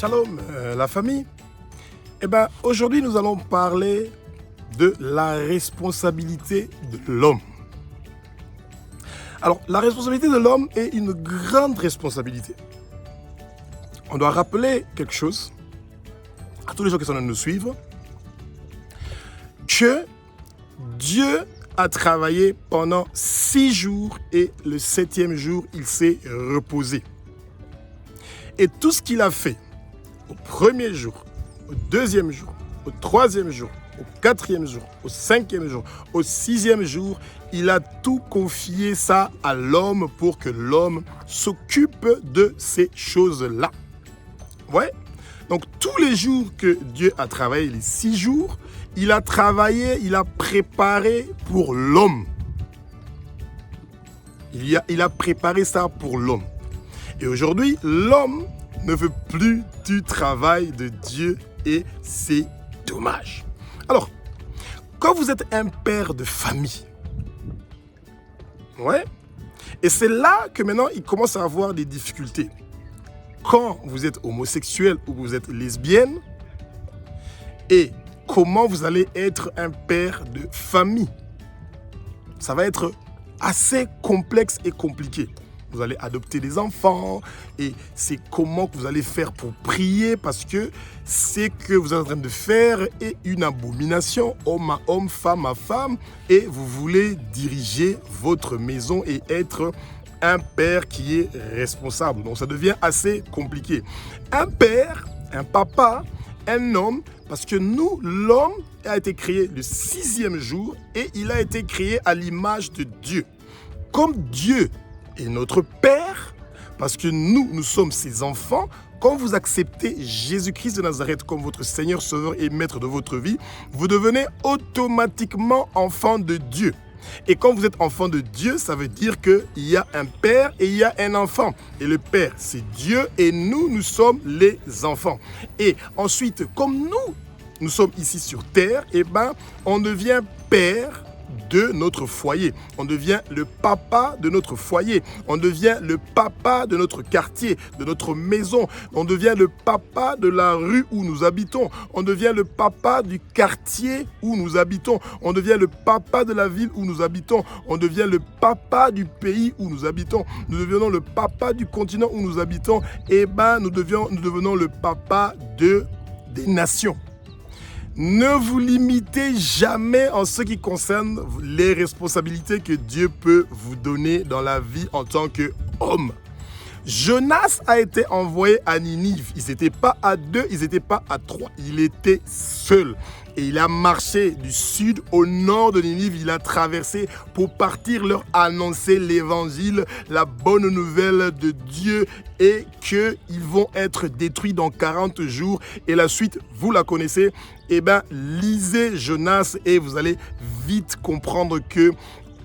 Shalom, la famille. Aujourd'hui, nous allons parler de la responsabilité de l'homme. Alors, la responsabilité de l'homme est une grande responsabilité. On doit rappeler quelque chose à tous les gens qui sont en train de nous suivre, que Dieu a travaillé pendant 6 jours et le 7e jour, il s'est reposé. Et tout ce qu'il a fait au 1er jour, au 2e jour, au 3e jour, au 4e jour, au 5e jour, au 6e jour, il a tout confié ça à l'homme pour que l'homme s'occupe de ces choses-là. Ouais. Donc tous les jours que Dieu a travaillé, les 6 jours, il a travaillé, il a préparé pour l'homme. Il a préparé ça pour l'homme. Et aujourd'hui, l'homme ne veut plus du travail de Dieu et c'est dommage. Alors, quand vous êtes un père de famille, ouais, et c'est là que maintenant il commence à avoir des difficultés. Quand vous êtes homosexuel ou vous êtes lesbienne, et comment vous allez être un père de famille, ça va être assez complexe et compliqué. Vous allez adopter des enfants et c'est comment que vous allez faire pour prier parce que ce que vous êtes en train de faire est une abomination, homme à homme, femme à femme, et vous voulez diriger votre maison et être un père qui est responsable. Donc ça devient assez compliqué. Un père, un papa, un homme, parce que nous, l'homme a été créé le 6e jour et il a été créé à l'image de Dieu. Comme Dieu est notre Père, parce que nous sommes ses enfants, quand vous acceptez Jésus-Christ de Nazareth comme votre Seigneur, Sauveur et Maître de votre vie, vous devenez automatiquement enfant de Dieu. Et quand vous êtes enfant de Dieu, ça veut dire qu'il y a un père et il y a un enfant. Et le père, c'est Dieu et nous sommes les enfants. Et ensuite, comme nous sommes ici sur terre, on devient père de notre foyer. On devient le papa de notre foyer. On devient le papa de notre quartier, de notre maison. On devient le papa de la rue où nous habitons. On devient le papa du quartier où nous habitons. On devient le papa de la ville où nous habitons. On devient le papa du pays où nous habitons. Nous devenons le papa du continent où nous habitons. Et nous devenons le papa des nations. Ne vous limitez jamais en ce qui concerne les responsabilités que Dieu peut vous donner dans la vie en tant qu'homme. Jonas a été envoyé à Ninive. Ils n'étaient pas à 2, ils n'étaient pas à 3. Il était seul. Et il a marché du sud au nord de Ninive. Il a traversé pour partir leur annoncer l'évangile, la bonne nouvelle de Dieu et qu'ils vont être détruits dans 40 jours. Et la suite, vous la connaissez. Lisez Jonas et vous allez vite comprendre que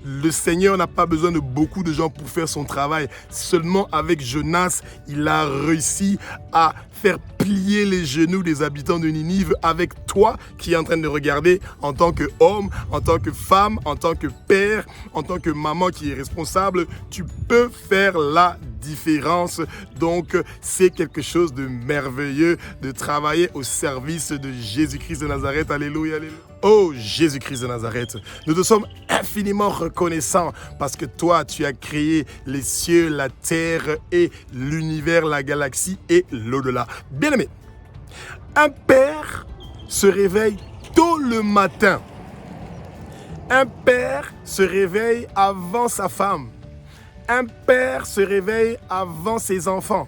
le Seigneur n'a pas besoin de beaucoup de gens pour faire son travail. Seulement avec Jonas, il a réussi à faire plier les genoux des habitants de Ninive avec toi qui es en train de regarder en tant qu'homme, en tant que femme, en tant que père, en tant que maman qui est responsable. Tu peux faire la différence. Donc, c'est quelque chose de merveilleux de travailler au service de Jésus-Christ de Nazareth. Alléluia, alléluia. Oh Jésus-Christ de Nazareth, nous te sommes infiniment reconnaissants parce que toi, tu as créé les cieux, la terre et l'univers, la galaxie et l'au-delà. Bien-aimé, un père se réveille tôt le matin. Un père se réveille avant sa femme. Un père se réveille avant ses enfants.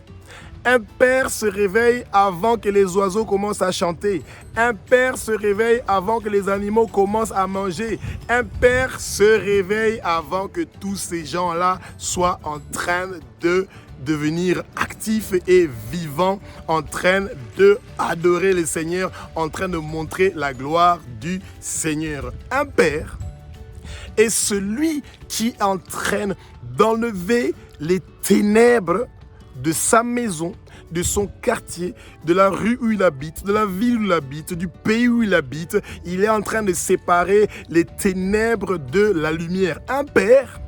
Un père se réveille avant que les oiseaux commencent à chanter. Un père se réveille avant que les animaux commencent à manger. Un père se réveille avant que tous ces gens-là soient en train de devenir actifs et vivants, en train d'adorer le Seigneur, en train de montrer la gloire du Seigneur. Un père est celui qui entraîne d'enlever les ténèbres de sa maison, de son quartier, de la rue où il habite, de la ville où il habite, du pays où il habite. Il est en train de séparer les ténèbres de la lumière. Un père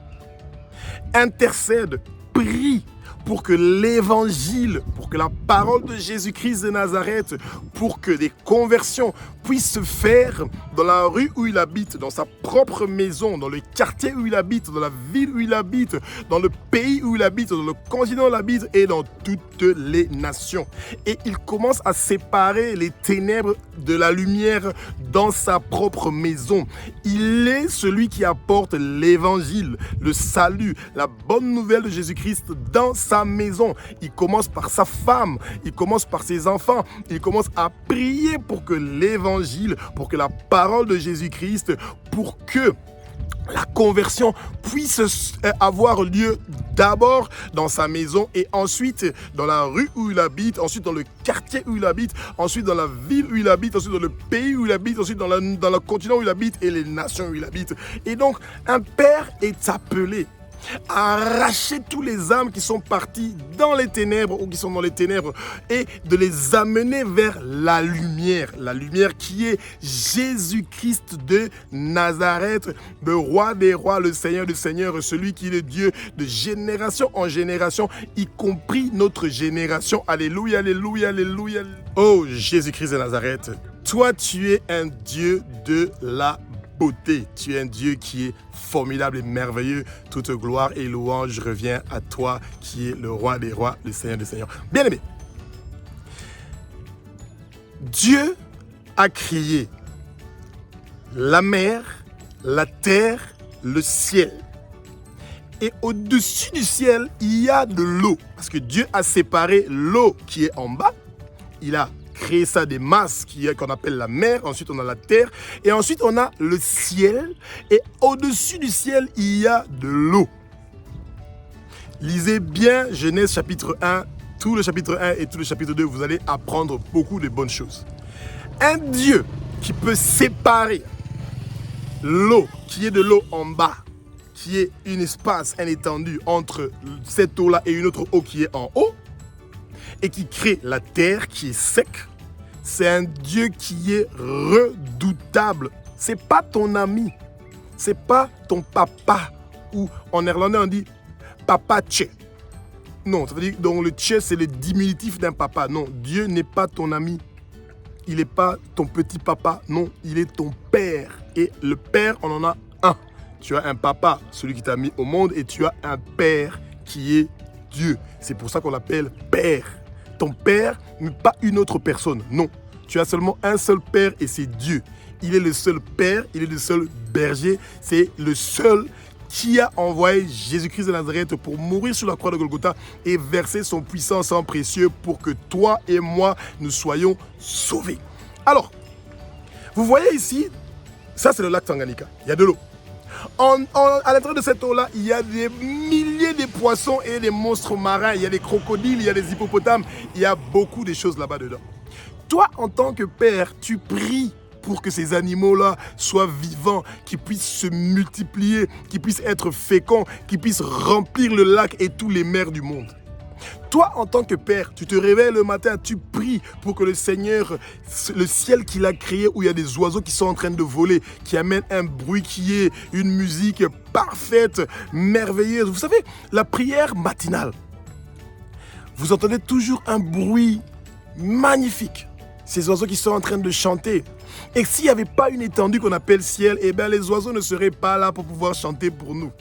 intercède, prie pour que l'évangile, pour que la parole de Jésus-Christ de Nazareth, pour que des conversions puissent se faire dans la rue où il habite, dans sa propre maison, dans le quartier où il habite, dans la ville où il habite, dans le pays où il habite, dans le continent où il habite et dans toutes les nations. Et il commence à séparer les ténèbres de la lumière dans sa propre maison. Il est celui qui apporte l'évangile, le salut, la bonne nouvelle de Jésus-Christ dans sa maison. Il commence par sa femme, il commence par ses enfants, il commence à prier pour que l'évangile, pour que la parole de Jésus-Christ, pour que la conversion puisse avoir lieu d'abord dans sa maison et ensuite dans la rue où il habite, ensuite dans le quartier où il habite, ensuite dans la ville où il habite, ensuite dans le pays où il habite, ensuite dans le continent où il habite et les nations où il habite. Et donc, un père est appelé à arracher tous les âmes qui sont partis dans les ténèbres ou qui sont dans les ténèbres et de les amener vers la lumière qui est Jésus-Christ de Nazareth, le roi des rois, le Seigneur des seigneurs, celui qui est le Dieu de génération en génération, y compris notre génération. Alléluia, alléluia, alléluia. Oh Jésus-Christ de Nazareth, toi tu es un Dieu de la beauté. Tu es un Dieu qui est formidable et merveilleux. Toute gloire et louange revient à toi qui es le roi des rois, le Seigneur des seigneurs. Bien-aimé, Dieu a créé la mer, la terre, le ciel. Et au-dessus du ciel, il y a de l'eau. Parce que Dieu a séparé l'eau qui est en bas. Il a créé ça des masses qu'on appelle la mer, ensuite on a la terre, et ensuite on a le ciel, et au-dessus du ciel, il y a de l'eau. Lisez bien Genèse chapitre 1, tout le chapitre 1 et tout le chapitre 2, vous allez apprendre beaucoup de bonnes choses. Un Dieu qui peut séparer l'eau, qui est de l'eau en bas, qui est un espace, un étendue entre cette eau-là et une autre eau qui est en haut, et qui crée la terre qui est sec, c'est un Dieu qui est redoutable. C'est pas ton ami, c'est pas ton papa, ou en néerlandais on dit papa tché. Non, ça veut dire donc le tché c'est le diminutif d'un papa. Non, Dieu n'est pas ton ami, il n'est pas ton petit papa, non, il est ton père. Et le père, on en a un. Tu as un papa, celui qui t'a mis au monde, et tu as un père qui est Dieu. C'est pour ça qu'on l'appelle père. Ton père, mais pas une autre personne. Non, tu as seulement un seul père et c'est Dieu. Il est le seul père, il est le seul berger. C'est le seul qui a envoyé Jésus-Christ de Nazareth pour mourir sur la croix de Golgotha et verser son puissant sang précieux pour que toi et moi, nous soyons sauvés. Alors, vous voyez ici, ça c'est le lac Tanganyika. Il y a de l'eau. À l'intérieur de cette eau-là, il y a des milliers de poissons et des monstres marins. Il y a des crocodiles, il y a des hippopotames. Il y a beaucoup de choses là-bas dedans. Toi, en tant que père, tu pries pour que ces animaux-là soient vivants, qu'ils puissent se multiplier, qu'ils puissent être féconds, qu'ils puissent remplir le lac et tous les mers du monde. Toi, en tant que père, tu te réveilles le matin, tu pries pour que le Seigneur, le ciel qu'il a créé, où il y a des oiseaux qui sont en train de voler, qui amènent un bruit qui est une musique parfaite, merveilleuse. Vous savez, la prière matinale, vous entendez toujours un bruit magnifique. Ces oiseaux qui sont en train de chanter. Et s'il n'y avait pas une étendue qu'on appelle ciel, eh bien les oiseaux ne seraient pas là pour pouvoir chanter pour nous.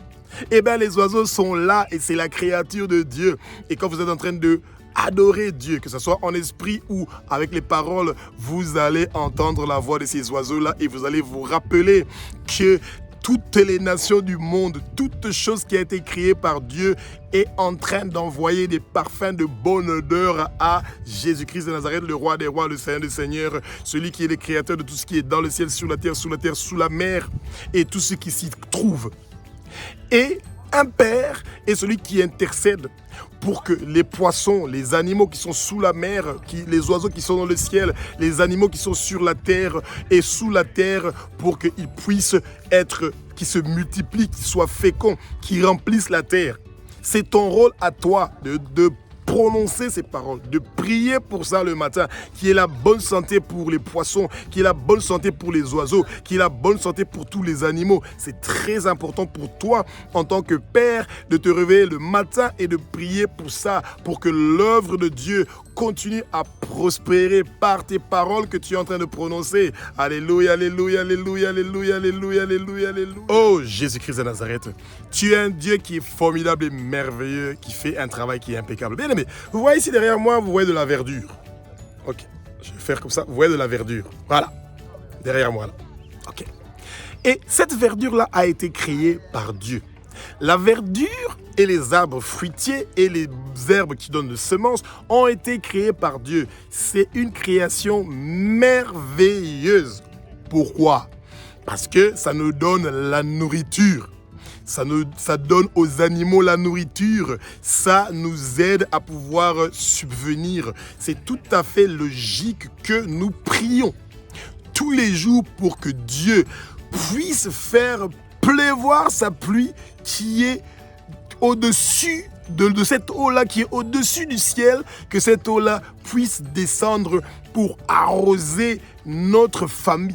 Eh bien, les oiseaux sont là et c'est la créature de Dieu. Et quand vous êtes en train de adorer Dieu, que ce soit en esprit ou avec les paroles, vous allez entendre la voix de ces oiseaux-là et vous allez vous rappeler que toutes les nations du monde, toute chose qui a été créée par Dieu est en train d'envoyer des parfums de bonne odeur à Jésus-Christ de Nazareth, le roi des rois, le Seigneur des seigneurs, celui qui est le créateur de tout ce qui est dans le ciel, sous la terre, sous la mer et tout ce qui s'y trouve. Et un père est celui qui intercède pour que les poissons, les animaux qui sont sous la mer, les oiseaux qui sont dans le ciel, les animaux qui sont sur la terre et sous la terre, pour qu'ils puissent être, qu'ils se multiplient, qu'ils soient féconds, qu'ils remplissent la terre. C'est ton rôle à toi de prononcer ces paroles, de prier pour ça le matin, qui est la bonne santé pour les poissons, qui est la bonne santé pour les oiseaux, qui est la bonne santé pour tous les animaux. C'est très important pour toi, en tant que père, de te réveiller le matin et de prier pour ça, pour que l'œuvre de Dieu continue à prospérer par tes paroles que tu es en train de prononcer. Alléluia, alléluia, alléluia, alléluia, alléluia, alléluia, alléluia. Oh, Jésus-Christ de Nazareth, tu es un Dieu qui est formidable et merveilleux, qui fait un travail qui est impeccable. Bien aimé, vous voyez ici derrière moi, vous voyez de la verdure. Ok, je vais faire comme ça, vous voyez de la verdure. Voilà, derrière moi là. Ok. Et cette verdure-là a été créée par Dieu. La verdure et les arbres fruitiers et les herbes qui donnent de semences ont été créés par Dieu. C'est une création merveilleuse. Pourquoi? Parce que ça nous donne la nourriture. Ça donne aux animaux la nourriture. Ça nous aide à pouvoir subvenir. C'est tout à fait logique que nous prions tous les jours pour que Dieu puisse faire pleuvoir sa pluie qui est au-dessus de cette eau-là, qui est au-dessus du ciel, que cette eau-là puisse descendre pour arroser notre famille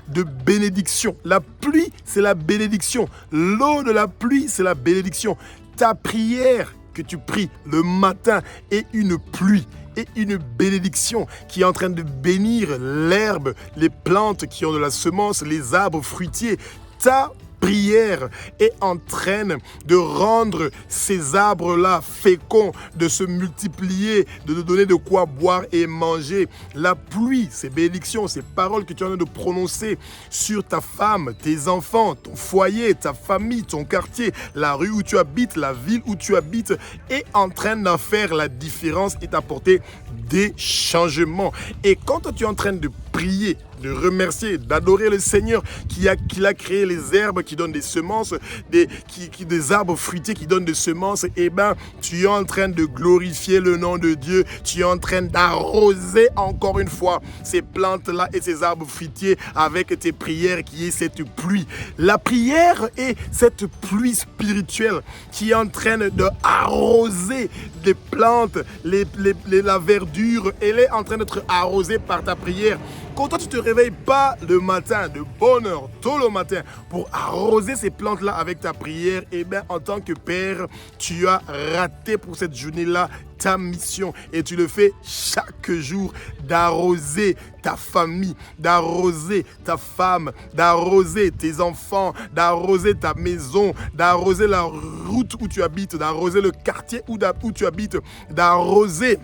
de bénédiction. La pluie, c'est la bénédiction. L'eau de la pluie, c'est la bénédiction. Ta prière que tu pries le matin est une pluie et une bénédiction qui est en train de bénir l'herbe, les plantes qui ont de la semence, les arbres fruitiers. Ta prière est en train de rendre ces arbres-là féconds, de se multiplier, de nous donner de quoi boire et manger. La pluie, ces bénédictions, ces paroles que tu es en train de prononcer sur ta femme, tes enfants, ton foyer, ta famille, ton quartier, la rue où tu habites, la ville où tu habites, est en train d'en faire la différence et d'apporter des changements. Et quand toi, tu es en train de prier, de remercier, d'adorer le Seigneur qui a créé les herbes qui donnent des semences, des arbres fruitiers qui donnent des semences, et ben tu es en train de glorifier le nom de Dieu, tu es en train d'arroser encore une fois ces plantes-là et ces arbres fruitiers avec tes prières qui est cette pluie. La prière est cette pluie spirituelle qui est en train de arroser les plantes, la verdure, elle est en train d'être arrosée par ta prière. Quand toi tu te réveilles pas le matin de bonne heure, tôt le matin, pour arroser ces plantes-là avec ta prière, et bien en tant que père, tu as raté pour cette journée-là ta mission. Et tu le fais chaque jour, d'arroser ta famille, d'arroser ta femme, d'arroser tes enfants, d'arroser ta maison, d'arroser la route où tu habites, d'arroser le quartier où tu habites, d'arroser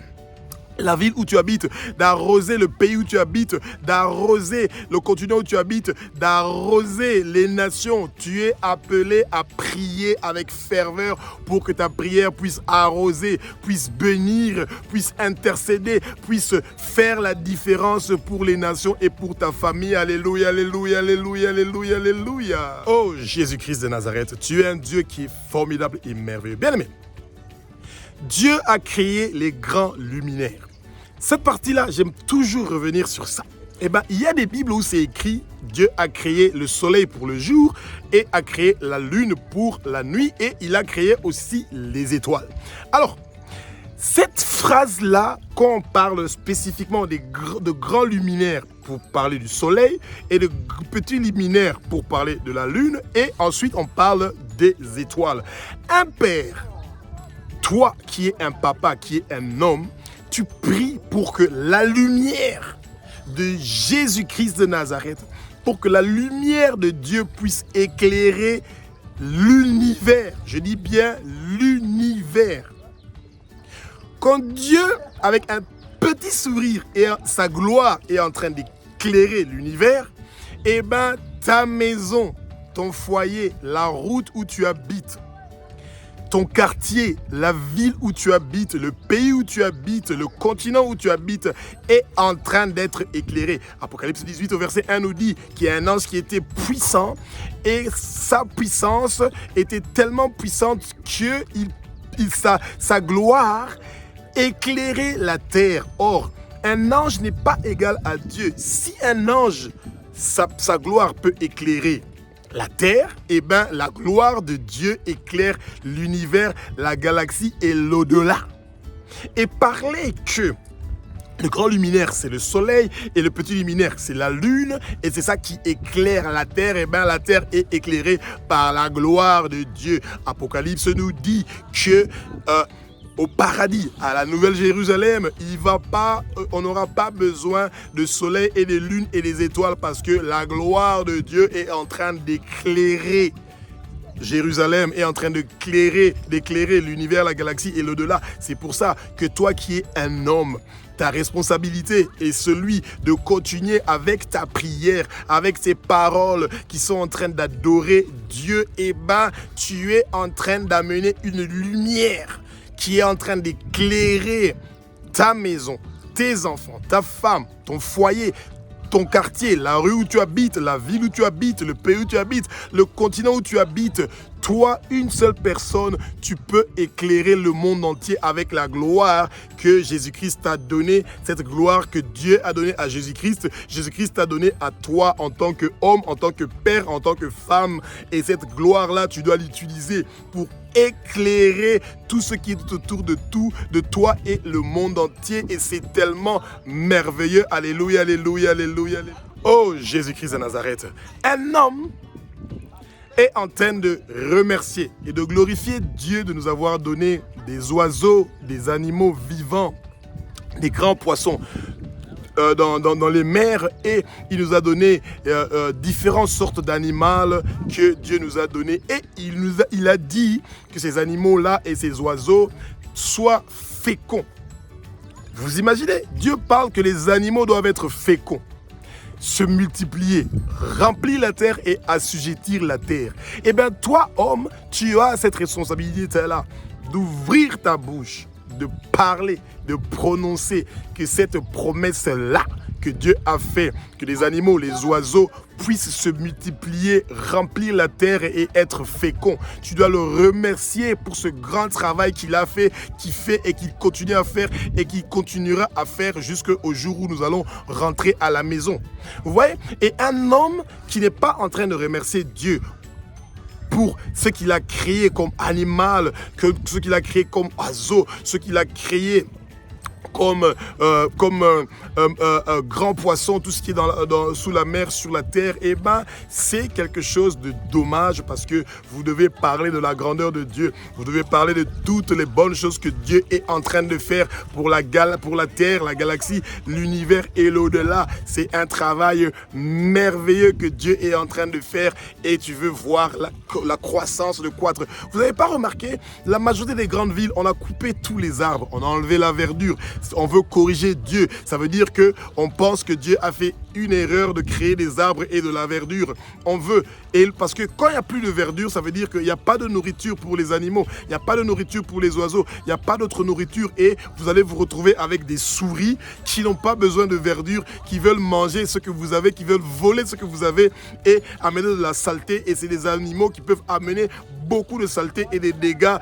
la ville où tu habites, d'arroser le pays où tu habites, d'arroser le continent où tu habites, d'arroser les nations. Tu es appelé à prier avec ferveur pour que ta prière puisse arroser, puisse bénir, puisse intercéder, puisse faire la différence pour les nations et pour ta famille. Alléluia, alléluia, alléluia, alléluia, alléluia. Oh Jésus-Christ de Nazareth, tu es un Dieu qui est formidable et merveilleux. Bien aimé, Dieu a créé les grands luminaires. Cette partie-là, j'aime toujours revenir sur ça. Eh bien, il y a des Bibles où c'est écrit Dieu a créé le soleil pour le jour et a créé la lune pour la nuit et il a créé aussi les étoiles. Alors, cette phrase-là, quand on parle spécifiquement de grands luminaires pour parler du soleil et de petits luminaires pour parler de la lune, et ensuite on parle des étoiles. Un père, toi qui es un papa, qui es un homme, tu pries pour que la lumière de Jésus-Christ de Nazareth, pour que la lumière de Dieu puisse éclairer l'univers. Je dis bien l'univers. Quand Dieu, avec un petit sourire et sa gloire est en train d'éclairer l'univers, eh bien ta maison, ton foyer, la route où tu habites, ton quartier, la ville où tu habites, le pays où tu habites, le continent où tu habites est en train d'être éclairé. Apocalypse 18 au verset 1 nous dit qu'il y a un ange qui était puissant et sa puissance était tellement puissante que sa gloire éclairait la terre. Or, un ange n'est pas égal à Dieu. Si un ange, sa gloire peut éclairer la terre, eh bien la gloire de Dieu éclaire l'univers, la galaxie et l'au-delà. et parlait que le grand luminaire, c'est le soleil, et le petit luminaire, c'est la lune, et c'est ça qui éclaire la terre. Et bien, la terre est éclairée par la gloire de Dieu. Apocalypse nous dit que au paradis, à la Nouvelle Jérusalem, on n'aura pas besoin de soleil et de lune et des étoiles, parce que la gloire de Dieu est en train d'éclairer Jérusalem, est en train d'éclairer l'univers, la galaxie et l'au-delà. C'est pour ça que toi qui es un homme, ta responsabilité est celui de continuer avec ta prière, avec tes paroles qui sont en train d'adorer Dieu. Et ben, tu es en train d'amener une lumière qui est en train d'éclairer ta maison, tes enfants, ta femme, ton foyer, ton quartier, la rue où tu habites, la ville où tu habites, le pays où tu habites, le continent où tu habites. Toi, une seule personne, tu peux éclairer le monde entier avec la gloire que Jésus-Christ t'a donnée, cette gloire que Dieu a donnée à Jésus-Christ. Jésus-Christ t'a donnée à toi en tant qu'homme, en tant que père, en tant que femme. Et cette gloire-là, tu dois l'utiliser pour éclairer tout ce qui est autour de toi et le monde entier. Et c'est tellement merveilleux. Alléluia, alléluia, alléluia, alléluia. Oh, Jésus-Christ de Nazareth, un homme est en train de remercier et de glorifier Dieu de nous avoir donné des oiseaux, des animaux vivants, des grands poissons dans les mers, et il nous a donné différentes sortes d'animaux que Dieu nous a donnés, et il a dit que ces animaux-là et ces oiseaux soient féconds. Vous imaginez, Dieu parle que les animaux doivent être féconds, se multiplier, remplir la terre et assujettir la terre. Eh bien, toi, homme, tu as cette responsabilité-là d'ouvrir ta bouche, de parler, de prononcer que cette promesse-là que Dieu a fait, que les animaux, les oiseaux puissent se multiplier, remplir la terre et être féconds. Tu dois le remercier pour ce grand travail qu'il a fait, qu'il fait et qu'il continue à faire et qu'il continuera à faire jusqu'au jour où nous allons rentrer à la maison. Vous voyez? Et un homme qui n'est pas en train de remercier Dieu pour ce qu'il a créé comme animal, ce qu'il a créé comme oiseau, ce qu'il a créé comme grand poisson, tout ce qui est sous la mer, sur la terre, et ben c'est quelque chose de dommage, parce que vous devez parler de la grandeur de Dieu, vous devez parler de toutes les bonnes choses que Dieu est en train de faire pour la terre, la galaxie, l'univers et l'au-delà. C'est un travail merveilleux que Dieu est en train de faire, et tu veux voir la croissance, le croître. Vous n'avez pas remarqué, la majorité des grandes villes, on a coupé tous les arbres, on a enlevé la verdure. On veut corriger Dieu. Ça veut dire qu'on pense que Dieu a fait une erreur de créer des arbres et de la verdure. On veut. Parce que quand il n'y a plus de verdure, ça veut dire qu'il n'y a pas de nourriture pour les animaux. Il n'y a pas de nourriture pour les oiseaux. Il n'y a pas d'autre nourriture. Et vous allez vous retrouver avec des souris qui n'ont pas besoin de verdure, qui veulent manger ce que vous avez, qui veulent voler ce que vous avez et amener de la saleté. Et c'est des animaux qui peuvent amener beaucoup de saleté et des dégâts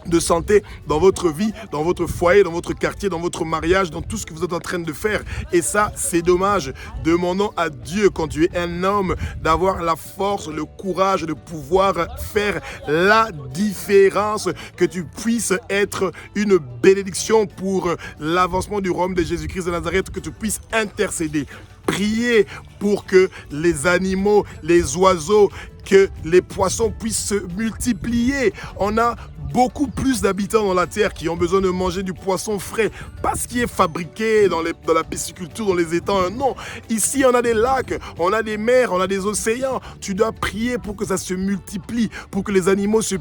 de santé dans votre vie, dans votre foyer, dans votre quartier, dans votre mariage, dans tout ce que vous êtes en train de faire. Et ça, c'est dommage. Demandons à Dieu, quand tu es un homme, d'avoir la force, le courage de pouvoir faire la différence, que tu puisses être une bénédiction pour l'avancement du royaume de Jésus-Christ de Nazareth, que tu puisses intercéder. Prier pour que les animaux, les oiseaux, que les poissons puissent se multiplier. On a beaucoup plus d'habitants dans la terre qui ont besoin de manger du poisson frais, pas ce qui est fabriqué dans la pisciculture, dans les étangs. Non, ici on a des lacs, on a des mers, on a des océans. Tu dois prier pour que ça se multiplie, pour que les animaux se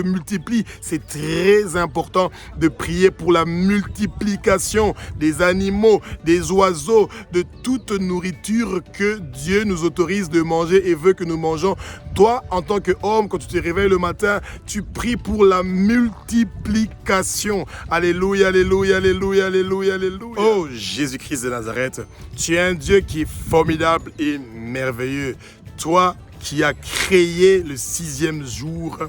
multiplient. C'est très important de prier pour la multiplication des animaux, des oiseaux, de toute nourriture que Dieu nous autorise de manger et veut que nous mangeons. Toi, en tant qu'homme, quand tu te réveilles le matin, tu pries pour la multiplication. Alléluia, alléluia, alléluia, alléluia, alléluia. Oh, Jésus-Christ de Nazareth, tu es un Dieu qui est formidable et merveilleux. Toi qui as créé le 6e jour,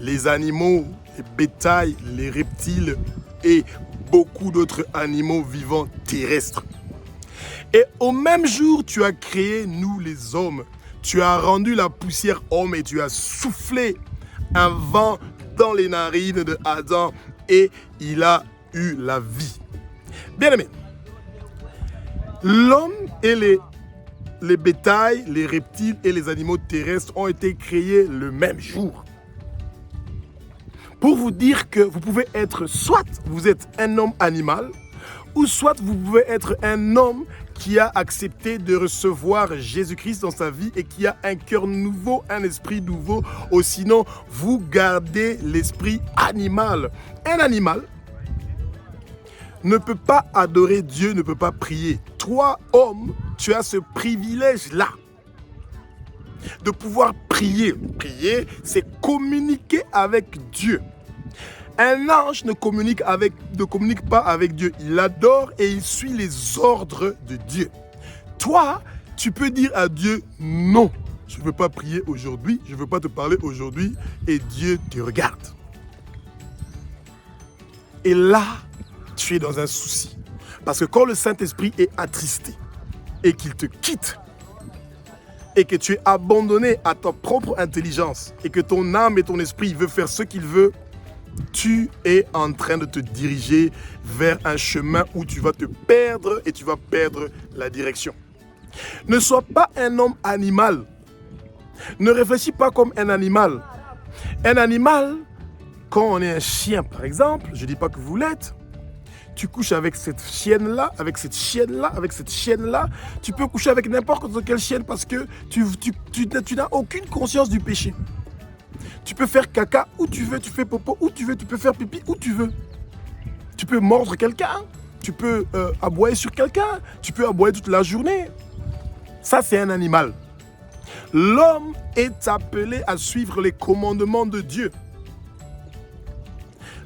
les animaux, les bétails, les reptiles et beaucoup d'autres animaux vivants terrestres. Et au même jour, tu as créé nous les hommes. Tu as rendu la poussière homme et tu as soufflé un vent dans les narines de Adam et il a eu la vie. Bien aimé, l'homme et les bétails, les reptiles et les animaux terrestres ont été créés le même jour. Pour vous dire que vous pouvez être, soit vous êtes un homme animal, ou soit vous pouvez être un homme qui a accepté de recevoir Jésus-Christ dans sa vie et qui a un cœur nouveau, un esprit nouveau, ou sinon vous gardez l'esprit animal. Un animal ne peut pas adorer Dieu, ne peut pas prier. Toi, homme, tu as ce privilège-là de pouvoir prier. Prier, c'est communiquer avec Dieu. Un ange ne communique pas avec Dieu. Il adore et il suit les ordres de Dieu. Toi, tu peux dire à Dieu, non, je ne veux pas prier aujourd'hui, je ne veux pas te parler aujourd'hui, et Dieu te regarde. Et là, tu es dans un souci. Parce que quand le Saint-Esprit est attristé et qu'il te quitte, et que tu es abandonné à ta propre intelligence, et que ton âme et ton esprit veulent faire ce qu'il veut, tu es en train de te diriger vers un chemin où tu vas te perdre et tu vas perdre la direction. Ne sois pas un homme animal. Ne réfléchis pas comme un animal. Un animal, quand on est un chien par exemple, je ne dis pas que vous l'êtes, tu couches avec cette chienne-là, avec cette chienne-là, avec cette chienne-là. Tu peux coucher avec n'importe quelle chienne parce que tu n'as aucune conscience du péché. Tu peux faire caca où tu veux, tu fais popo où tu veux, tu peux faire pipi où tu veux. Tu peux mordre quelqu'un, tu peux aboyer sur quelqu'un, tu peux aboyer toute la journée. Ça, c'est un animal. L'homme est appelé à suivre les commandements de Dieu.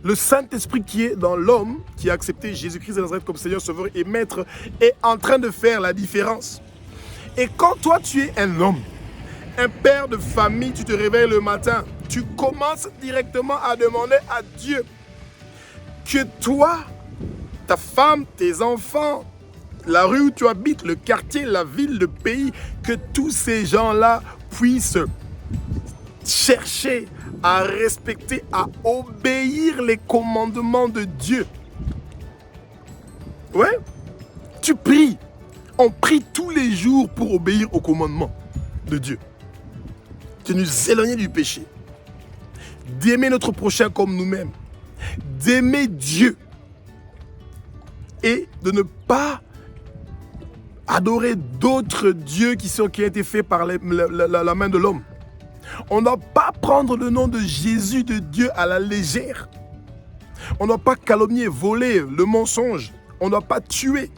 Le Saint-Esprit qui est dans l'homme, qui a accepté Jésus-Christ de Nazareth comme Seigneur, Sauveur et Maître, est en train de faire la différence. Et quand toi, tu es un homme, un père de famille, tu te réveilles le matin, tu commences directement à demander à Dieu que toi, ta femme, tes enfants, la rue où tu habites, le quartier, la ville, le pays, que tous ces gens-là puissent chercher à respecter, à obéir les commandements de Dieu. Ouais, tu pries. On prie tous les jours pour obéir aux commandements de Dieu. De nous éloigner du péché. D'aimer notre prochain comme nous-mêmes. D'aimer Dieu. Et de ne pas adorer d'autres dieux qui ont été faits par la main de l'homme. On ne doit pas prendre le nom de Jésus, de Dieu, à la légère. On ne doit pas calomnier, voler, le mensonge. On ne doit pas tuer.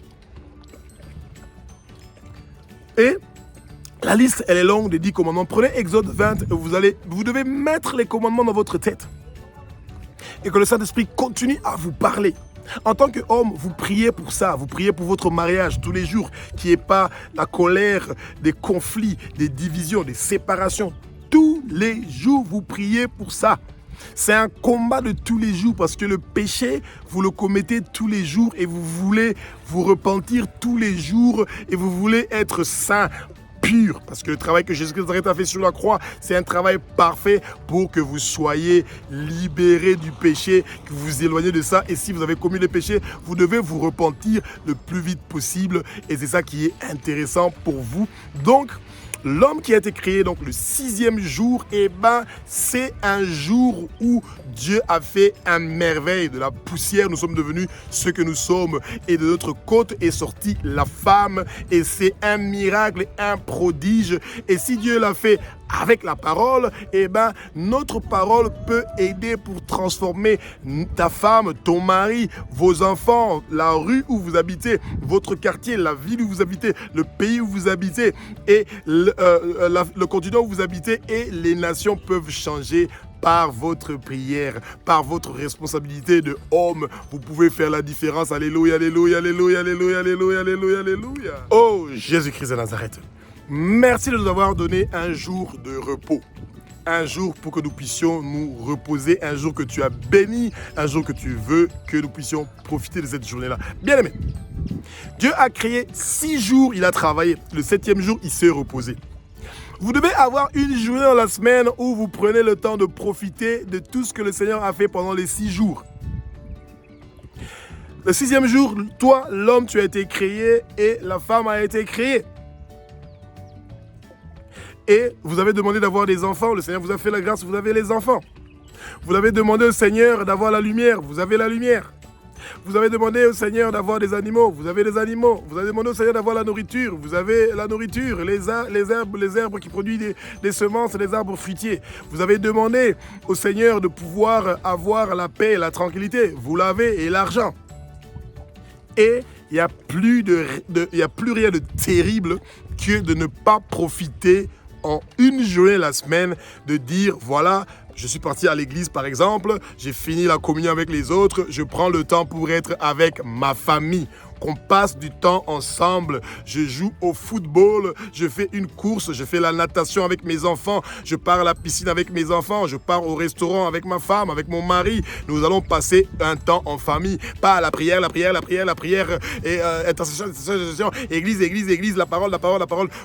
Et la liste, elle est longue des 10 commandements. Prenez Exode 20 et vous devez mettre les commandements dans votre tête. Et que le Saint-Esprit continue à vous parler. En tant qu'homme, vous priez pour ça. Vous priez pour votre mariage tous les jours. Qu'il n'y ait pas la colère, des conflits, des divisions, des séparations. Tous les jours, vous priez pour ça. C'est un combat de tous les jours parce que le péché, vous le commettez tous les jours et vous voulez vous repentir tous les jours et vous voulez être saint, pur. Parce que le travail que Jésus-Christ a fait sur la croix, c'est un travail parfait pour que vous soyez libérés du péché, que vous vous éloignez de ça. Et si vous avez commis le péché, vous devez vous repentir le plus vite possible. Et c'est ça qui est intéressant pour vous. Donc, l'homme qui a été créé donc le 6e jour, c'est un jour où Dieu a fait un merveille. De la poussière, nous sommes devenus ce que nous sommes. Et de notre côte est sortie la femme. Et c'est un miracle, un prodige. Et si Dieu l'a fait avec la parole, notre parole peut aider pour transformer ta femme, ton mari, vos enfants, la rue où vous habitez, votre quartier, la ville où vous habitez, le pays où vous habitez et le continent où vous habitez, et les nations peuvent changer par votre prière, par votre responsabilité de homme. Vous pouvez faire la différence. Alléluia, alléluia, alléluia, alléluia, alléluia, alléluia, alléluia. Oh, Jésus-Christ de Nazareth. Merci de nous avoir donné un jour de repos. Un jour pour que nous puissions nous reposer. Un jour que tu as béni. Un jour que tu veux que nous puissions profiter de cette journée-là. Bien aimé, Dieu a créé 6 jours, il a travaillé. Le 7e jour, il s'est reposé. Vous devez avoir une journée dans la semaine où vous prenez le temps de profiter de tout ce que le Seigneur a fait pendant les 6 jours. Le 6e jour, toi, l'homme, tu as été créé et la femme a été créée. Et vous avez demandé d'avoir des enfants. Le Seigneur vous a fait la grâce, vous avez les enfants. Vous avez demandé au Seigneur d'avoir la lumière. Vous avez la lumière. Vous avez demandé au Seigneur d'avoir des animaux. Vous avez des animaux. Vous avez demandé au Seigneur d'avoir la nourriture. Vous avez la nourriture. Les herbes qui produisent des semences, les arbres fruitiers. Vous avez demandé au Seigneur de pouvoir avoir la paix et la tranquillité. Vous l'avez, et l'argent. Et il n'y a plus rien de terrible que de ne pas profiter en une journée la semaine, de dire voilà, je suis parti à l'église par exemple, j'ai fini la communion avec les autres, je prends le temps pour être avec ma famille. Qu'on passe du temps ensemble, je joue au football, je fais une course, je fais la natation avec mes enfants, je pars à la piscine avec mes enfants, je pars au restaurant avec ma femme, avec mon mari. Nous allons passer un temps en famille, pas à la prière, et intercession, église, la parole.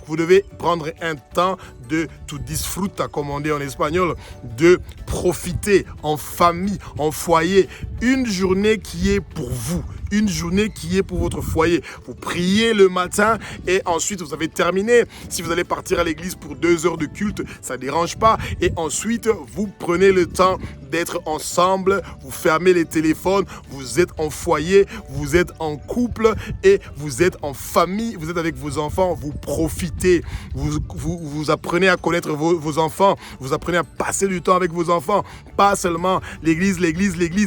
Vous devez prendre un temps de to disfruta, comme on dit en espagnol, de profiter en famille, en foyer, une journée qui est pour vous. Une journée qui est pour votre foyer. Vous priez le matin et ensuite vous avez terminé. Si vous allez partir à l'église pour 2 heures de culte, ça ne dérange pas. Et ensuite, vous prenez le temps d'être ensemble, vous fermez les téléphones, vous êtes en foyer, vous êtes en couple et vous êtes en famille, vous êtes avec vos enfants, vous profitez. Vous apprenez à connaître vos enfants, vous apprenez à passer du temps avec vos enfants. Pas seulement l'église,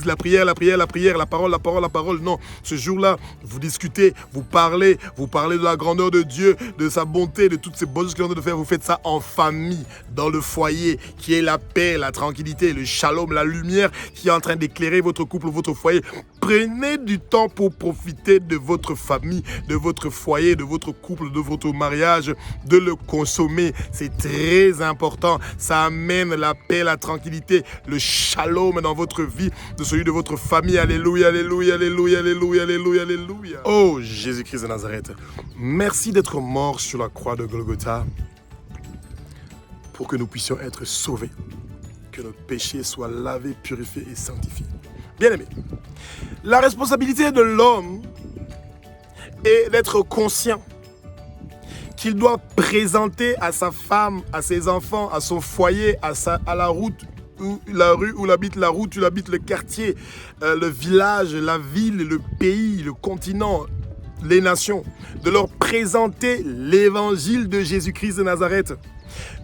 la prière, la parole, non. Ce jour-là, vous discutez, vous parlez de la grandeur de Dieu, de sa bonté, de toutes ces bonnes choses qu'il est en train de faire. Vous faites ça en famille, dans le foyer, qui est la paix, la tranquillité, le shalom, la lumière qui est en train d'éclairer votre couple, votre foyer. Prenez du temps pour profiter de votre famille, de votre foyer, de votre couple, de votre mariage, de le consommer. C'est très important. Ça amène la paix, la tranquillité, le shalom dans votre vie, de celui de votre famille. Alléluia, alléluia, alléluia, alléluia, alléluia, alléluia. Oh, Jésus-Christ de Nazareth, merci d'être mort sur la croix de Golgotha pour que nous puissions être sauvés, que nos péchés soient lavés, purifiés et sanctifiés. Bien-aimés, la responsabilité de l'homme est d'être conscient qu'il doit présenter à sa femme, à ses enfants, à son foyer, à la route, la rue où il habite, la route où il habite, le quartier, le village, la ville, le pays, le continent, les nations, de leur présenter l'évangile de Jésus-Christ de Nazareth,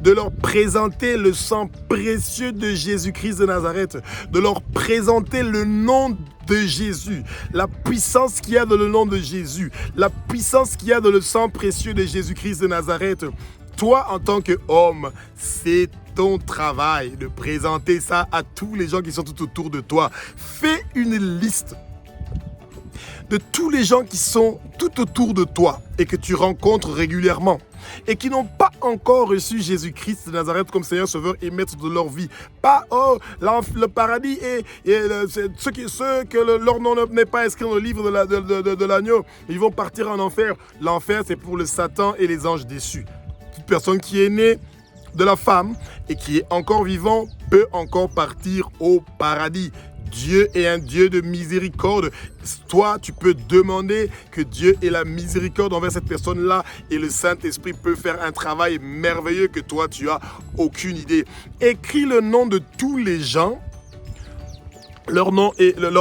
de leur présenter le sang précieux de Jésus-Christ de Nazareth, de leur présenter le nom de Jésus, la puissance qu'il y a dans le nom de Jésus, la puissance qu'il y a dans le sang précieux de Jésus-Christ de Nazareth. Toi, en tant qu'homme, c'est ton travail de présenter ça à tous les gens qui sont tout autour de toi. Fais une liste de tous les gens qui sont tout autour de toi et que tu rencontres régulièrement et qui n'ont pas encore reçu Jésus-Christ de Nazareth comme Seigneur, Sauveur et Maître de leur vie. Pas, le paradis et ceux que leur nom n'est pas inscrit dans le livre de l'agneau, ils vont partir en enfer. L'enfer, c'est pour le Satan et les anges déçus. Toute personne qui est née de la femme et qui est encore vivant peut encore partir au paradis. Dieu est un Dieu de miséricorde. Toi, tu peux demander que Dieu ait la miséricorde envers cette personne-là et le Saint-Esprit peut faire un travail merveilleux que toi, tu n'as aucune idée. Écris le nom de tous les gens, leur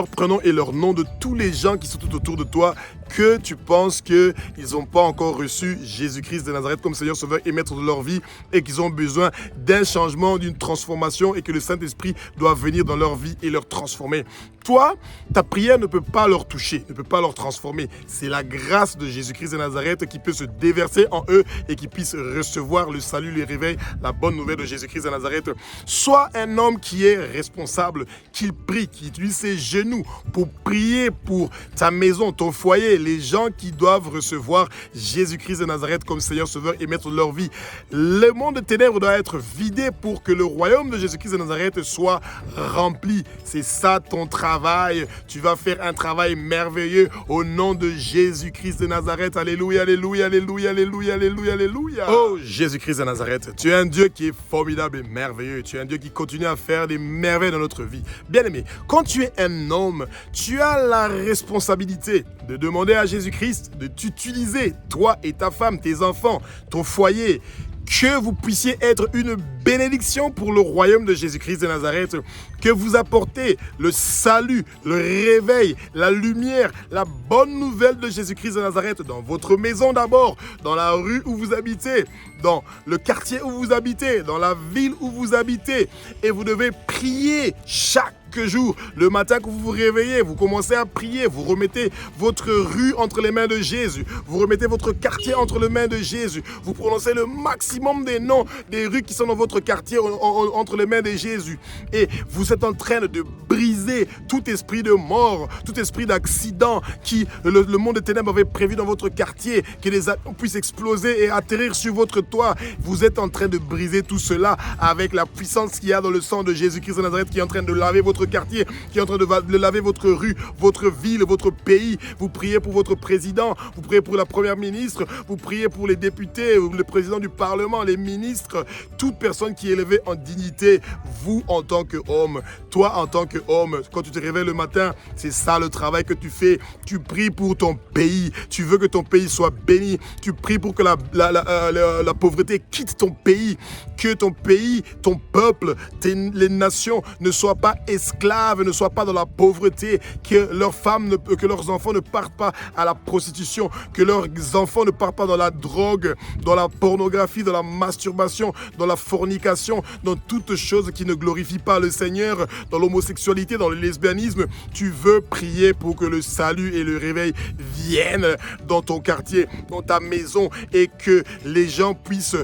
prénom et leur nom de tous les gens qui sont tout autour de toi que tu penses qu'ils n'ont pas encore reçu Jésus-Christ de Nazareth comme Seigneur, Sauveur et Maître de leur vie et qu'ils ont besoin d'un changement, d'une transformation et que le Saint-Esprit doit venir dans leur vie et leur transformer. Toi, ta prière ne peut pas leur toucher, ne peut pas leur transformer. C'est la grâce de Jésus-Christ de Nazareth qui peut se déverser en eux et qui puisse recevoir le salut, le réveil, la bonne nouvelle de Jésus-Christ de Nazareth. Sois un homme qui est responsable, qui prie, qui utilise ses genoux pour prier pour ta maison, ton foyer, les gens qui doivent recevoir Jésus-Christ de Nazareth comme Seigneur, Sauveur et Maître de leur vie. Le monde de ténèbres doit être vidé pour que le royaume de Jésus-Christ de Nazareth soit rempli. C'est ça ton travail. Tu vas faire un travail merveilleux au nom de Jésus-Christ de Nazareth. Alléluia, alléluia, alléluia, alléluia, alléluia, alléluia. Oh Jésus-Christ de Nazareth, tu es un Dieu qui est formidable et merveilleux. Tu es un Dieu qui continue à faire des merveilles dans notre vie. Bien-aimé, quand tu es un homme, tu as la responsabilité de demander à Jésus-Christ de t'utiliser, toi et ta femme, tes enfants, ton foyer, que vous puissiez être une bénédiction pour le royaume de Jésus-Christ de Nazareth, que vous apportez le salut, le réveil, la lumière, la bonne nouvelle de Jésus-Christ de Nazareth dans votre maison d'abord, dans la rue où vous habitez, dans le quartier où vous habitez, dans la ville où vous habitez. Et vous devez prier chaque jour. Le matin que vous vous réveillez, vous commencez à prier, vous remettez votre rue entre les mains de Jésus, vous remettez votre quartier entre les mains de Jésus, vous prononcez le maximum des noms des rues qui sont dans votre quartier entre les mains de Jésus. Et vous êtes en train de briser tout esprit de mort, tout esprit d'accident qui le monde des ténèbres avait prévu dans votre quartier, que les avions puissent exploser et atterrir sur votre toit. Vous êtes en train de briser tout cela avec la puissance qu'il y a dans le sang de Jésus-Christ de Nazareth qui est en train de laver votre quartier, qui est en train de laver votre rue, votre ville, votre pays. Vous priez pour votre président, vous priez pour la première ministre, vous priez pour les députés, le président du Parlement, les ministres, toute personne qui est élevée en dignité. Vous en tant qu'homme, toi en tant qu'homme, quand tu te réveilles le matin, c'est ça le travail que tu fais. Tu pries pour ton pays, tu veux que ton pays soit béni, tu pries pour que la pauvreté quitte ton pays, que ton pays, ton peuple, les nations ne soient pas esclaves, ne soient pas dans la pauvreté, que leurs femmes, que leurs enfants ne partent pas à la prostitution, que leurs enfants ne partent pas dans la drogue, dans la pornographie, dans la masturbation, dans la fornication, dans toutes choses qui ne glorifient pas le Seigneur, dans l'homosexualité, dans le lesbianisme. Tu veux prier pour que le salut et le réveil viennent dans ton quartier, dans ta maison, et que les gens puissent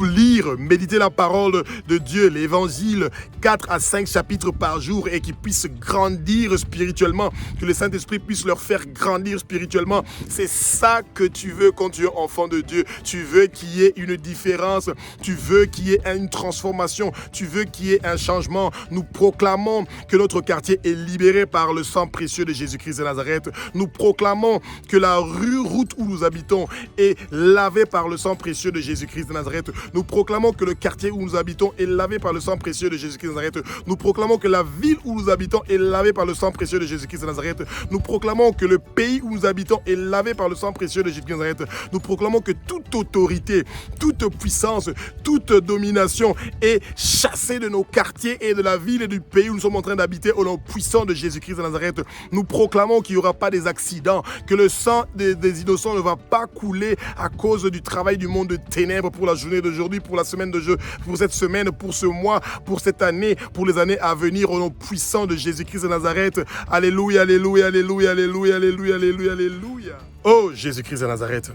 lire, méditer la parole de Dieu, l'évangile, 4 à 5 chapitres par jour, et qu'ils puissent grandir spirituellement, que le Saint-Esprit puisse leur faire grandir spirituellement. C'est ça que tu veux quand tu es enfant de Dieu. Tu veux qu'il y ait une différence, tu veux qu'il y ait une transformation, tu veux qu'il y ait un changement. Nous proclamons que notre quartier est libéré par le sang précieux de Jésus-Christ de Nazareth. Nous proclamons que la route où nous habitons est lavée par le sang précieux de Jésus-Christ de Nazareth. Nous proclamons que le quartier où nous habitons est lavé par le sang précieux de Jésus-Christ de Nazareth. Nous proclamons que la ville où nous habitons est lavée par le sang précieux de Jésus-Christ de Nazareth. Nous proclamons que le pays où nous habitons est lavé par le sang précieux de Jésus-Christ de Nazareth. Nous proclamons que toute autorité, toute puissance, toute domination est chassée de nos quartiers et de la ville et du pays où nous sommes en train d'habiter au nom puissant de Jésus-Christ de Nazareth. Nous proclamons qu'il n'y aura pas des accidents, que le sang des innocents ne va pas couler à cause du travail du monde de ténèbres pour la journée d'aujourd'hui, pour la semaine de jeu, pour cette semaine, pour ce mois, pour cette année, pour les années à venir au nom puissant de Jésus-Christ de Nazareth. Alléluia, alléluia, alléluia, alléluia, alléluia, alléluia, alléluia. Oh Jésus-Christ de Nazareth,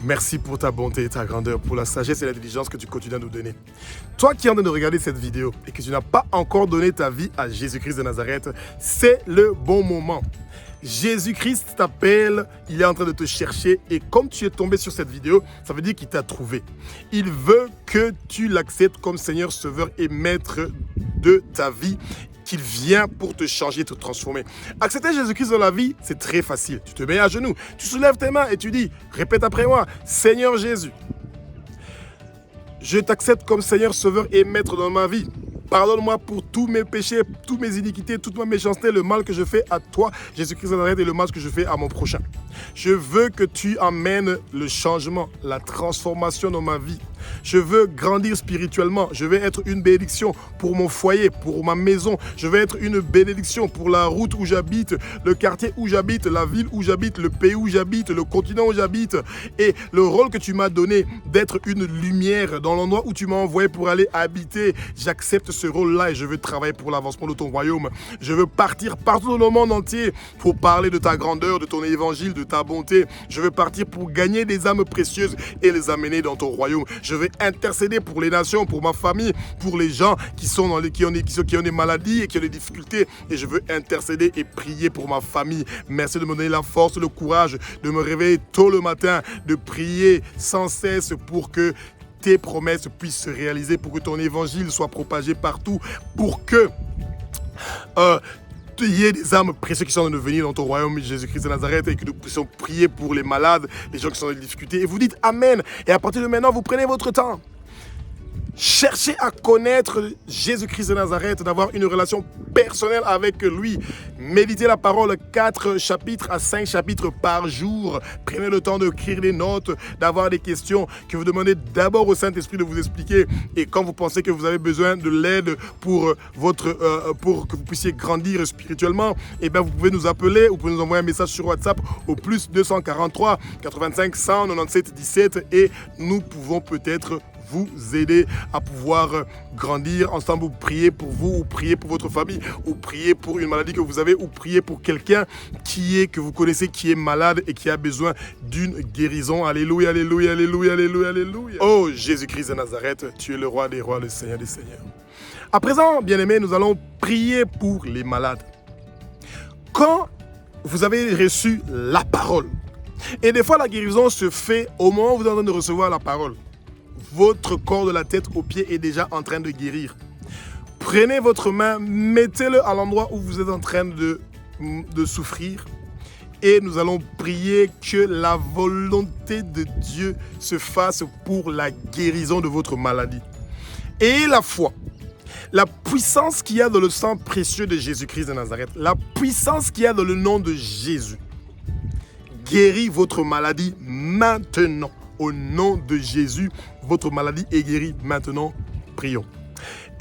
merci pour ta bonté et ta grandeur, pour la sagesse et l'intelligence que tu continues à nous donner. Toi qui es en train de regarder cette vidéo et que tu n'as pas encore donné ta vie à Jésus-Christ de Nazareth, c'est le bon moment. Jésus-Christ t'appelle, il est en train de te chercher, et comme tu es tombé sur cette vidéo, ça veut dire qu'il t'a trouvé. Il veut que tu l'acceptes comme Seigneur, Sauveur et Maître de ta vie, qu'il vient pour te changer, te transformer. Accepter Jésus-Christ dans la vie, c'est très facile. Tu te mets à genoux, tu soulèves tes mains et tu dis, répète après moi, Seigneur Jésus, je t'accepte comme Seigneur, Sauveur et Maître dans ma vie. Pardonne-moi pour tous mes péchés, toutes mes iniquités, toute ma méchanceté, le mal que je fais à toi, Jésus-Christ de Nazareth, et le mal que je fais à mon prochain. Je veux que tu amènes le changement, la transformation dans ma vie. Je veux grandir spirituellement. Je vais être une bénédiction pour mon foyer, pour ma maison. Je vais être une bénédiction pour la route où j'habite, le quartier où j'habite, la ville où j'habite, le pays où j'habite, le continent où j'habite. Et le rôle que tu m'as donné d'être une lumière dans l'endroit où tu m'as envoyé pour aller habiter, j'accepte ce rôle-là et je veux travailler pour l'avancement de ton royaume. Je veux partir partout dans le monde entier pour parler de ta grandeur, de ton évangile, de ta bonté. Je veux partir pour gagner des âmes précieuses et les amener dans ton royaume. Je vais intercéder pour les nations, pour ma famille, pour les gens qui ont des maladies et qui ont des difficultés. Et je veux intercéder et prier pour ma famille. Merci de me donner la force, le courage de me réveiller tôt le matin, de prier sans cesse pour que tes promesses puissent se réaliser, pour que ton évangile soit propagé partout, pour que il y ait des âmes précieuses qui sont en train de venir dans ton royaume, Jésus-Christ de Nazareth, et que nous puissions prier pour les malades, les gens qui sont dans des difficultés. Et vous dites Amen. Et à partir de maintenant, vous prenez votre temps. Cherchez à connaître Jésus-Christ de Nazareth, d'avoir une relation personnelle avec lui. Méditez la parole 4 chapitres à 5 chapitres par jour. Prenez le temps d'écrire des notes, d'avoir des questions, que vous demandez d'abord au Saint-Esprit de vous expliquer. Et quand vous pensez que vous avez besoin de l'aide pour que vous puissiez grandir spirituellement, eh bien vous pouvez nous appeler, vous pouvez nous envoyer un message sur WhatsApp au plus 243 85 197 17 et nous pouvons peut-être vous aider à pouvoir grandir ensemble, ou prier pour vous, ou prier pour votre famille, ou prier pour une maladie que vous avez, ou prier pour quelqu'un que vous connaissez, qui est malade et qui a besoin d'une guérison. Alléluia, alléluia, alléluia, alléluia, alléluia. Oh Jésus-Christ de Nazareth, tu es le roi des rois, le Seigneur des seigneurs. À présent, bien-aimés, nous allons prier pour les malades. Quand vous avez reçu la parole, et des fois la guérison se fait au moment où vous êtes en train de recevoir la parole, votre corps de la tête aux pieds est déjà en train de guérir. Prenez votre main, mettez-le à l'endroit où vous êtes en train de souffrir et nous allons prier que la volonté de Dieu se fasse pour la guérison de votre maladie. Et la foi, la puissance qu'il y a dans le sang précieux de Jésus-Christ de Nazareth, la puissance qu'il y a dans le nom de Jésus, guérit votre maladie maintenant. Au nom de Jésus, votre maladie est guérie maintenant. Prions.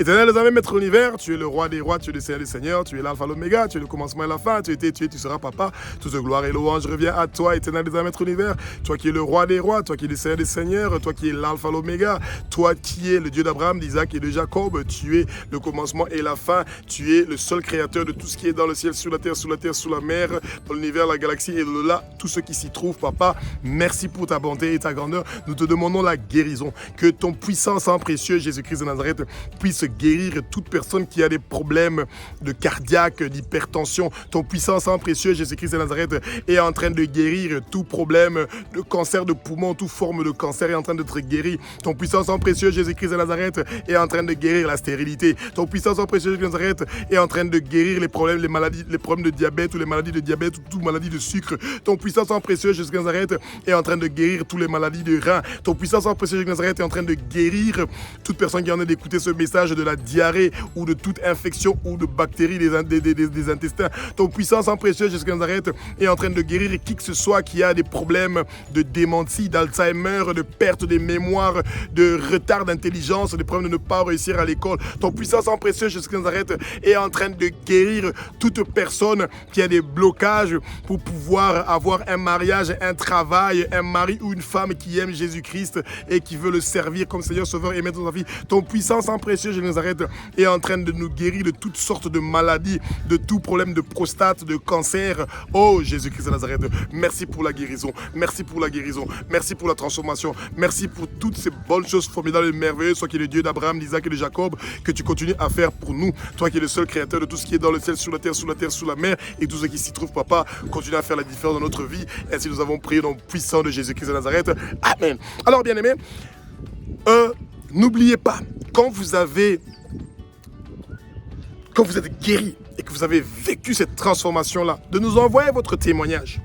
Éternel des armées, Maître de l'univers, tu es le roi des rois, tu es le Seigneur des seigneurs, tu es l'alpha, l'oméga, tu es le commencement et la fin, tu étais, tu es, tu seras papa. Toute gloire et louange revient à toi, Éternel des armées, Maître de l'univers, toi qui es le roi des rois, toi qui es le Seigneur des seigneurs, toi qui es l'alpha, l'oméga, toi qui es le Dieu d'Abraham, d'Isaac et de Jacob, tu es le commencement et la fin, tu es le seul créateur de tout ce qui est dans le ciel, sur la terre, sous la mer, dans l'univers, la galaxie et au-delà, tout ce qui s'y trouve, papa. Merci pour ta bonté et ta grandeur. Nous te demandons la guérison, que ton puissant sang précieux, Jésus-Christ de Nazareth, puisse guérir toute personne qui a des problèmes de cardiaque, d'hypertension. Ton puissant sang précieux, Jésus-Christ de Nazareth, est en train de guérir tout problème de cancer de poumon, toute forme de cancer est en train d'être guéri. Ton puissant sang précieux, Jésus-Christ de Nazareth, est en train de guérir la stérilité. Ton puissant sang précieux, Jésus-Christ de Nazareth, est en train de guérir les problèmes, les maladies, les problèmes de diabète ou les maladies de diabète ou toute maladie de sucre. Ton puissant sang précieux, Jésus-Christ de Nazareth, est en train de guérir toutes les maladies de reins. Ton puissant sang précieux, Jésus-Christ de Nazareth, est en train de guérir toute personne qui en a d'écouter ce message de la diarrhée ou de toute infection ou de bactéries des intestins. Ton puissant sang précieux, Jésus de Nazareth, est en train de guérir qui que ce soit qui a des problèmes de démenti, d'Alzheimer, de perte de mémoire, de retard d'intelligence, des problèmes de ne pas réussir à l'école. Ton puissant sang précieux, Jésus de Nazareth, est en train de guérir toute personne qui a des blocages pour pouvoir avoir un mariage, un travail, un mari ou une femme qui aime Jésus-Christ et qui veut le servir comme Seigneur, Sauveur et Maître de sa vie. Ton puissant sang précieux, Jésus de Nazareth, est en train de nous guérir de toutes sortes de maladies, de tout problème de prostate, de cancer. Oh Jésus-Christ de Nazareth, merci pour la guérison, merci pour la guérison, merci pour la transformation, merci pour toutes ces bonnes choses formidables et merveilleuses, toi qui es le Dieu d'Abraham, d'Isaac et de Jacob, que tu continues à faire pour nous, toi qui es le seul créateur de tout ce qui est dans le ciel, sur la terre, sous la mer et tout ce qui s'y trouve, papa, continue à faire la différence dans notre vie. Ainsi nous avons prié dans le puissant de Jésus-Christ de Nazareth. Amen. Alors bien aimés, n'oubliez pas, quand vous êtes guéri et que vous avez vécu cette transformation-là, de nous envoyer votre témoignage.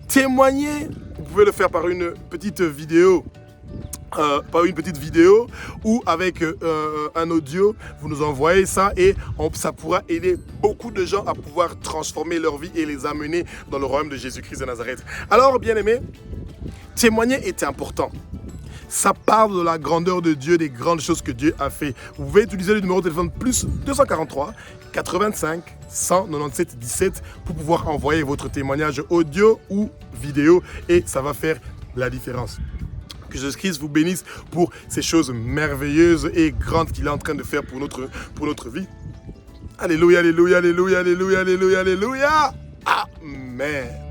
Témoignez, vous pouvez le faire par une petite vidéo, ou avec un audio, vous nous envoyez ça et ça pourra aider beaucoup de gens à pouvoir transformer leur vie et les amener dans le royaume de Jésus-Christ de Nazareth. Alors, bien aimés, témoigner est important. Ça parle de la grandeur de Dieu, des grandes choses que Dieu a fait. Vous pouvez utiliser le numéro de téléphone plus 243 85 197 17 pour pouvoir envoyer votre témoignage audio ou vidéo et ça va faire la différence. Que Jésus-Christ vous bénisse pour ces choses merveilleuses et grandes qu'il est en train de faire pour notre vie. Alléluia, alléluia, alléluia, alléluia, alléluia, alléluia. Amen.